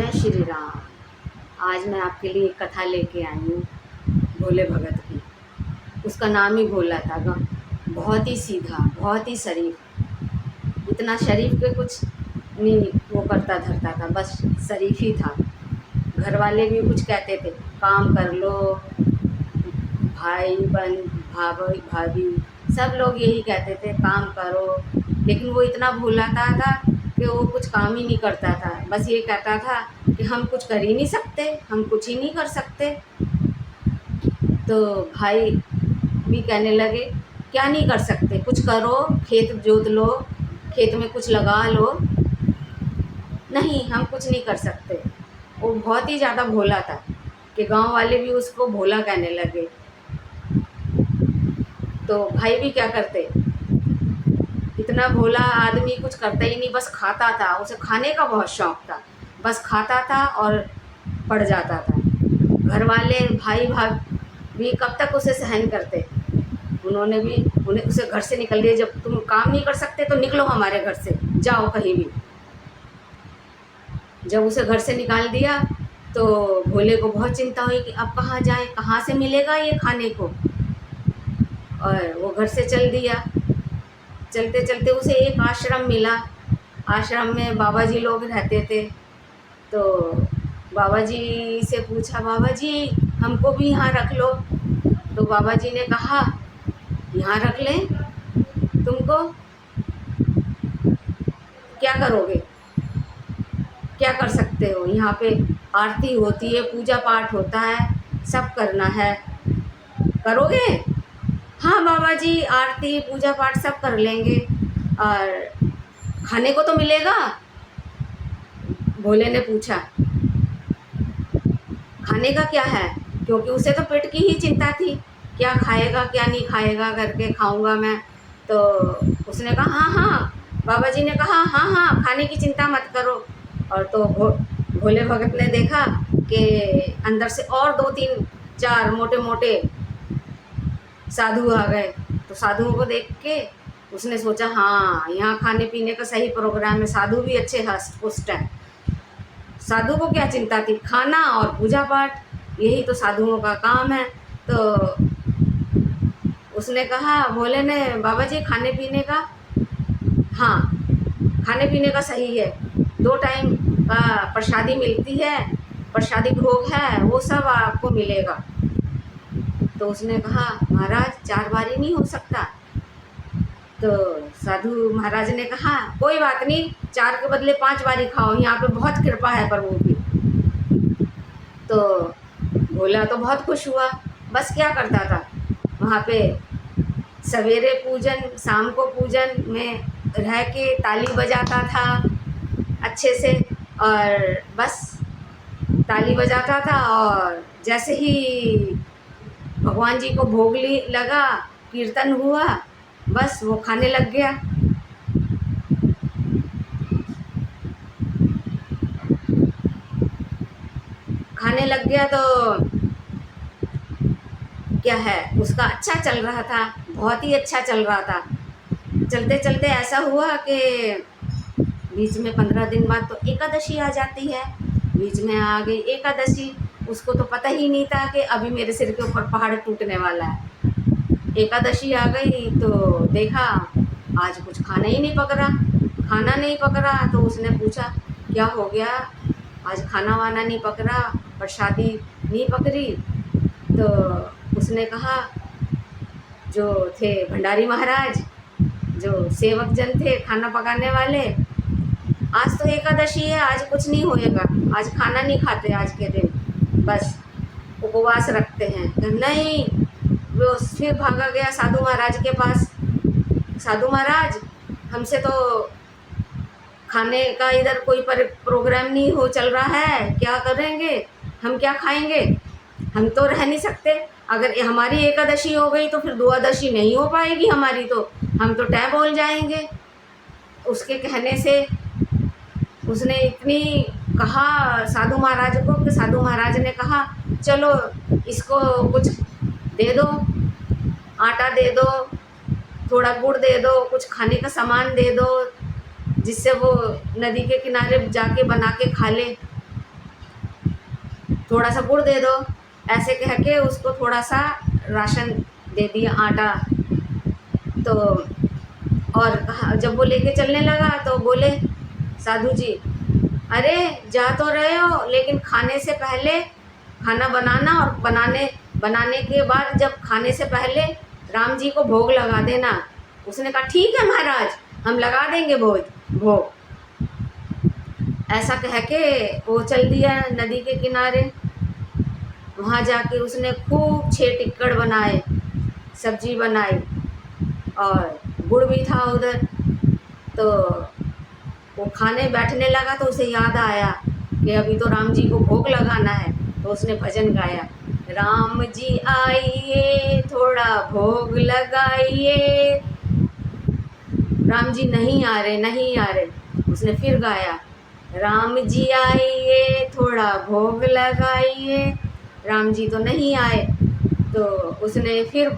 जय श्री राम। आज मैं आपके लिए एक कथा लेके आई हूँ भोले भगत की। उसका नाम ही भोला था। बहुत ही सीधा, बहुत ही शरीफ। इतना शरीफ के कुछ नहीं वो करता धरता था, बस शरीफ ही था। घर वाले भी कुछ कहते थे, काम कर लो, भाई बहन भाभी भाभी सब लोग यही कहते थे काम करो, लेकिन वो इतना भोलाता था कि वो कुछ काम ही नहीं करता था। बस ये कहता था कि हम कुछ कर ही नहीं सकते, हम कुछ ही नहीं कर सकते। तो भाई भी कहने लगे क्या नहीं कर सकते, कुछ करो, खेत जोत लो, खेत में कुछ लगा लो। नहीं, हम कुछ नहीं कर सकते। वो बहुत ही ज़्यादा भोला था कि गांव वाले भी उसको भोला कहने लगे। तो भाई भी क्या करते, इतना भोला आदमी कुछ करता ही नहीं, बस खाता था। उसे खाने का बहुत शौक़ था, बस खाता था और पड़ जाता था। घर वाले भाई भी कब तक उसे सहन करते। उन्हें उसे घर से निकल दिया, जब तुम काम नहीं कर सकते तो निकलो हमारे घर से, जाओ कहीं भी। जब उसे घर से निकाल दिया तो भोले को बहुत चिंता हुई कि अब कहाँ जाए, कहाँ से मिलेगा ये खाने को। और वो घर से चल दिया। चलते चलते उसे एक आश्रम मिला। आश्रम में बाबा जी लोग रहते थे। तो बाबा जी से पूछा, बाबा जी हमको भी यहाँ रख लो। तो बाबा जी ने कहा, यहाँ रख लें तुमको, क्या करोगे, क्या कर सकते हो। यहाँ पे आरती होती है, पूजा पाठ होता है, सब करना है, करोगे। हाँ बाबा जी, आरती पूजा पाठ सब कर लेंगे, और खाने को तो मिलेगा। भोले ने पूछा खाने का क्या है, क्योंकि उसे तो पेट की ही चिंता थी, क्या खाएगा क्या नहीं खाएगा करके, खाऊंगा मैं। तो उसने कहा हाँ हाँ, बाबा जी ने कहा हाँ हाँ, खाने की चिंता मत करो। और तो भोले भगत ने देखा कि अंदर से और 2-3-4 मोटे मोटे साधु आ गए। तो साधुओं को देख के उसने सोचा, हाँ यहाँ खाने पीने का सही प्रोग्राम है, साधु भी अच्छे हष्ट पुष्ट हैं। साधु को क्या चिंता थी, खाना और पूजा पाठ, यही तो साधुओं का काम है। तो उसने कहा, भोले ने, बाबा जी खाने पीने का, हाँ खाने पीने का सही है, 2 टाइम का प्रसादी मिलती है, प्रसादी भोग है, वो सब आपको मिलेगा। तो उसने कहा, महाराज 4 बारी नहीं हो सकता। तो साधु महाराज ने कहा, कोई बात नहीं, 4 के बदले 5 बारी खाओ, यहाँ पे बहुत कृपा है प्रभु की। तो भोला तो बहुत खुश हुआ। बस क्या करता था, वहाँ पे सवेरे पूजन शाम को पूजन में रह के ताली बजाता था अच्छे से, और बस ताली बजाता था, और जैसे ही भगवान जी को भोग लगा, कीर्तन हुआ, बस वो खाने लग गया। खाने लग गया तो क्या है, उसका अच्छा चल रहा था, बहुत ही अच्छा चल रहा था। चलते चलते ऐसा हुआ कि बीच में 15 दिन बाद तो एकादशी आ जाती है। बीच में आ गई एकादशी, उसको तो पता ही नहीं था कि अभी मेरे सिर के ऊपर पहाड़ टूटने वाला है। एकादशी आ गई तो देखा आज कुछ खाना ही नहीं पक रहा, खाना नहीं पक रहा। तो उसने पूछा क्या हो गया, आज खाना वाना नहीं पक रहा, प्रसादी नहीं पक रही। तो उसने कहा, जो थे भंडारी महाराज, जो सेवक जन थे खाना पकाने वाले, आज तो एकादशी है, आज कुछ नहीं होएगा, आज खाना नहीं खाते, आज के दिन बस उपवास रखते हैं। तो नहीं, वो फिर भागा गया साधु महाराज के पास। साधु महाराज, हमसे तो खाने का इधर कोई प्रोग्राम नहीं हो चल रहा है, क्या करेंगे, हम क्या खाएंगे, हम तो रह नहीं सकते। अगर हमारी एकादशी हो गई तो फिर द्वादशी नहीं हो पाएगी हमारी, तो हम तो टै बोल जाएंगे। उसके कहने से उसने इतनी कहा साधु महाराज को कि साधु महाराज ने कहा, चलो इसको कुछ दे दो, आटा दे दो, थोड़ा गुड़ दे दो, कुछ खाने का सामान दे दो, जिससे वो नदी के किनारे जाके बना के खा ले। थोड़ा सा गुड़ दे दो, ऐसे कह के उसको थोड़ा सा राशन दे दिया, आटा। तो और जब वो लेके चलने लगा तो बोले साधु जी, अरे जा तो रहे हो लेकिन खाने से पहले खाना बनाना, और बनाने के बाद जब खाने से पहले राम जी को भोग लगा देना। उसने कहा ठीक है महाराज, हम लगा देंगे भोग। ऐसा कह के वो चल दिया नदी के किनारे। वहाँ जाके उसने खूब 6 टिक्कड़ बनाए, सब्जी बनाई और गुड़ भी था उधर। तो वो खाने बैठने लगा तो उसे याद आया कि अभी तो राम जी को भोग लगाना है। तो उसने भजन गाया, राम जी आइए थोड़ा भोग लगाइए। राम जी नहीं आ रहे, नहीं आ रहे। उसने फिर गाया, राम जी आइए थोड़ा भोग लगाइए। राम जी तो नहीं आए। तो उसने फिर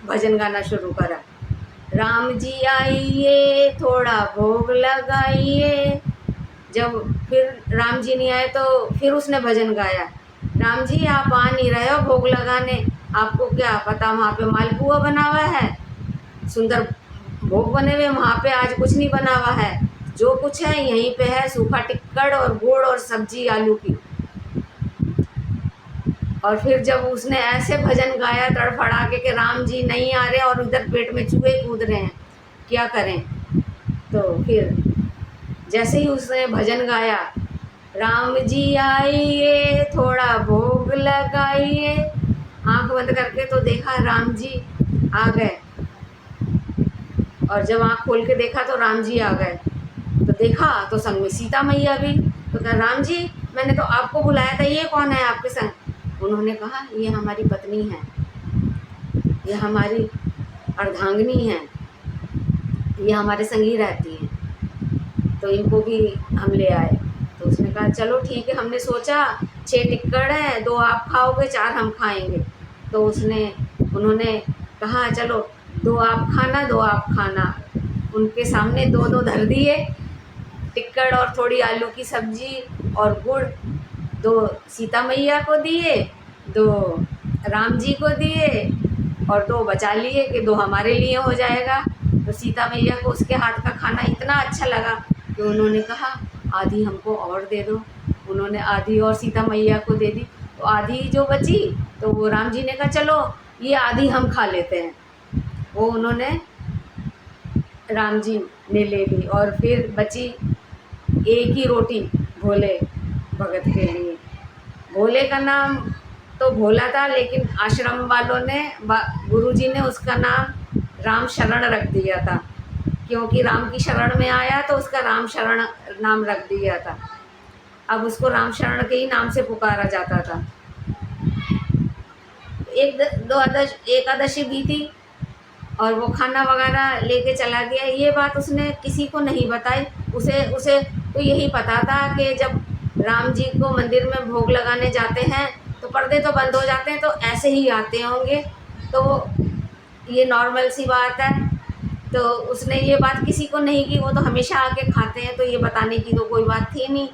भजन गाना शुरू करा, राम जी आइए थोड़ा भोग लगाइए। जब फिर राम जी नहीं आए तो फिर उसने भजन गाया, राम जी आप आ नहीं रहे हो भोग लगाने, आपको क्या पता वहाँ पे मालपुआ बना हुआ है, सुंदर भोग बने हुए, वहाँ पे आज कुछ नहीं बना हुआ है, जो कुछ है यहीं पे है सूखा टिक्कड़ और गुड़ और सब्जी आलू की। और फिर जब उसने ऐसे भजन गाया तड़फड़ा के कि राम जी नहीं आ रहे और उधर पेट में चूहे कूद रहे हैं, क्या करें। तो फिर जैसे ही उसने भजन गाया, राम जी आइए थोड़ा भोग लगाइए, आंख बंद करके तो देखा राम जी आ गए। और जब आंख खोल के देखा तो राम जी आ गए। तो देखा तो संग में सीता मैया भी। तो कहा, राम जी मैंने तो आपको बुलाया था, ये कौन है आपके संग। उन्होंने कहा, ये हमारी पत्नी है, ये हमारी अर्धांगिनी है, ये हमारे संग ही रहती हैं, तो इनको भी हम ले आए। तो उसने कहा चलो ठीक है, हमने सोचा 6 टिक्कड़ हैं, 2 आप खाओगे 4 हम खाएंगे। तो उन्होंने कहा चलो 2 आप खाना 2 आप खाना। उनके सामने 2-2 धर दिए टिक्कड़ और थोड़ी आलू की सब्जी और गुड़। 2 सीता मैया को दिए, 2 राम जी को दिए और 2 बचा लिए कि 2 हमारे लिए हो जाएगा। तो सीता मैया को उसके हाथ का खाना इतना अच्छा लगा कि उन्होंने कहा आधी हमको और दे दो। उन्होंने आधी और सीता मैया को दे दी। तो आधी जो बची तो वो राम जी ने कहा चलो ये आधी हम खा लेते हैं। वो उन्होंने राम जी ने ले ली और फिर बची एक ही रोटी भोले भगत के लिए। भोले का नाम तो भोला था, लेकिन आश्रम वालों ने गुरुजी ने उसका नाम राम शरण रख दिया था, क्योंकि राम की शरण में आया तो उसका राम शरण नाम रख दिया था। अब उसको राम शरण के ही नाम से पुकारा जाता था। एकादशी भी थी और वो खाना वगैरह लेके चला गया। ये बात उसने किसी को नहीं बताई। उसे तो यही पता था कि जब राम जी को मंदिर में भोग लगाने जाते हैं तो पर्दे तो बंद हो जाते हैं, तो ऐसे ही आते होंगे, तो ये नॉर्मल सी बात है। तो उसने ये बात किसी को नहीं की, वो तो हमेशा आके खाते हैं, तो ये बताने की तो कोई बात थी नहीं।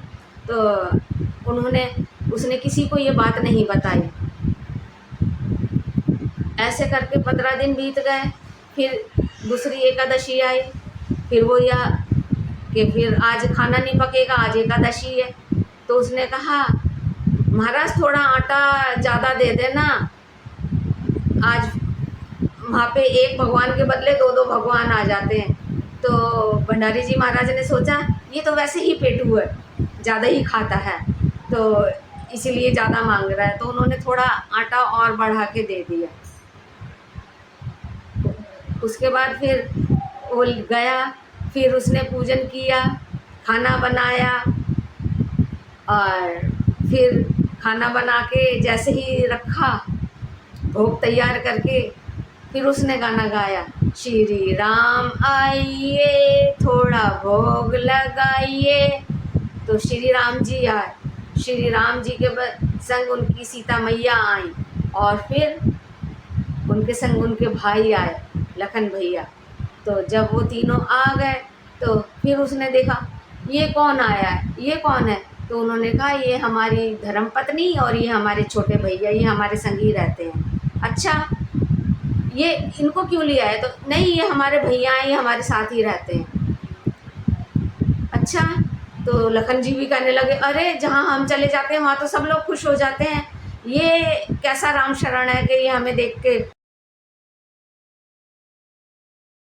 तो उसने किसी को ये बात नहीं बताई। ऐसे करके 15 दिन बीत गए। फिर दूसरी एकादशी आई। फिर वो कि फिर आज खाना नहीं पकेगा, आज एकादशी है। तो उसने कहा महाराज थोड़ा आटा ज़्यादा दे देना, आज वहाँ पे एक भगवान के बदले 2-2 भगवान आ जाते हैं। तो भंडारी जी महाराज ने सोचा ये तो वैसे ही पेटू है, ज़्यादा ही खाता है, तो इसीलिए ज़्यादा मांग रहा है। तो उन्होंने थोड़ा आटा और बढ़ा के दे दिया। उसके बाद फिर वो गया, फिर उसने पूजन किया, खाना बनाया और फिर खाना बना के जैसे ही रखा भोग तैयार करके, फिर उसने गाना गाया, श्री राम आइए थोड़ा भोग लगाइए। तो श्री राम जी आए। श्री राम जी के संग उनकी सीता मैया आई और फिर उनके संग उनके भाई आए, लखन भैया। तो जब वो तीनों आ गए तो फिर उसने देखा ये कौन आया है, ये कौन है। तो उन्होंने कहा ये हमारी धर्मपत्नी और ये हमारे छोटे भैया, ये हमारे संग ही रहते हैं। अच्छा, ये इनको क्यों लिया है? तो नहीं, ये हमारे भैया हैं, ये हमारे साथ ही रहते हैं। अच्छा, तो लखन जी भी कहने लगे, अरे जहाँ हम चले जाते हैं वहाँ तो सब लोग खुश हो जाते हैं, ये कैसा राम शरण है कि ये हमें देख के